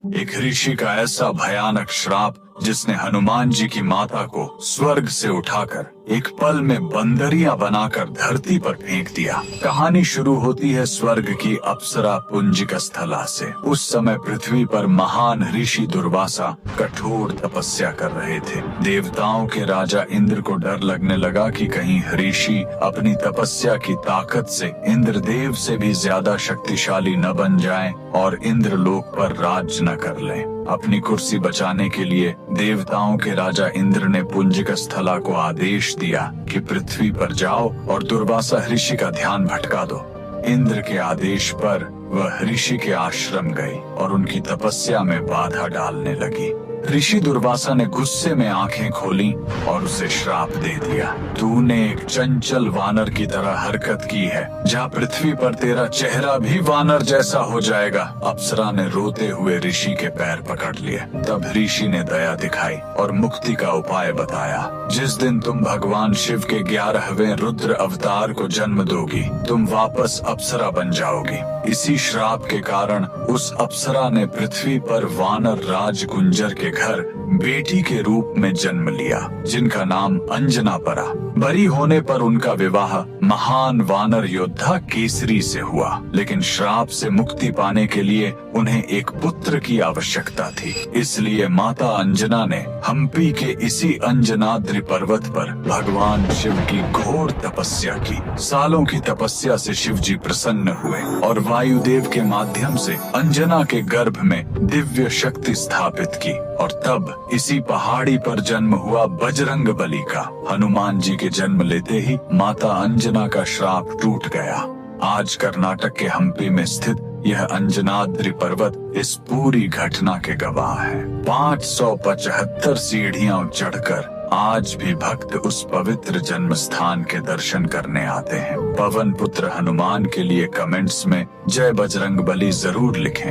एक ऋषि का ऐसा भयानक श्राप जिसने हनुमान जी की माता को स्वर्ग से उठाकर एक पल में बंदरिया बनाकर धरती पर फेंक दिया। कहानी शुरू होती है स्वर्ग की अप्सरा पुंजिक स्थला से। उस समय पृथ्वी पर महान ऋषि दुर्वासा कठोर तपस्या कर रहे थे। देवताओं के राजा इंद्र को डर लगने लगा कि कहीं ऋषि अपनी तपस्या की ताकत से इंद्रदेव से भी ज्यादा शक्तिशाली न बन जाएं और इंद्रलोक पर राज न कर लें। अपनी कुर्सी बचाने के लिए देवताओं के राजा इंद्र ने पुंजिक स्थला को आदेश दिया कि पृथ्वी पर जाओ और दुर्वासा ऋषि का ध्यान भटका दो। इंद्र के आदेश पर वह ऋषि के आश्रम गई और उनकी तपस्या में बाधा डालने लगी। ऋषि दुर्वासा ने गुस्से में आंखें खोली और उसे श्राप दे दिया। तूने एक चंचल वानर की तरह हरकत की है, जहाँ पृथ्वी पर तेरा चेहरा भी वानर जैसा हो जाएगा। अप्सरा ने रोते हुए ऋषि के पैर पकड़ लिए। तब ऋषि ने दया दिखाई और मुक्ति का उपाय बताया। जिस दिन तुम भगवान शिव के 11वें रुद्र अवतार को जन्म दोगी, तुम वापस अप्सरा बन जाओगी। इसी श्राप के कारण उस अप्सरा ने पृथ्वी पर वानर राज गुंजर के घर बेटी के रूप में जन्म लिया, जिनका नाम अंजना पड़ा। बड़ी होने पर उनका विवाह महान वानर योद्धा केसरी से हुआ, लेकिन श्राप से मुक्ति पाने के लिए उन्हें एक पुत्र की आवश्यकता थी। इसलिए माता अंजना ने हम्पी के इसी अंजनाद्रि पर्वत पर भगवान शिव की घोर तपस्या की। सालों की तपस्या से शिव जी प्रसन्न हुए और वायुदेव के माध्यम से अंजना के गर्भ में दिव्य शक्ति स्थापित की। और तब इसी पहाड़ी पर जन्म हुआ बजरंग बली का। हनुमान जी के जन्म लेते ही माता अंजना का श्राप टूट गया। आज कर्नाटक के हम्पी में स्थित यह अंजनाद्रि पर्वत इस पूरी घटना के गवाह है। 575 सीढ़ियां चढ़कर आज भी भक्त उस पवित्र जन्म स्थान के दर्शन करने आते हैं। पवन पुत्र हनुमान के लिए कमेंट्स में जय बजरंग बली जरूर लिखें।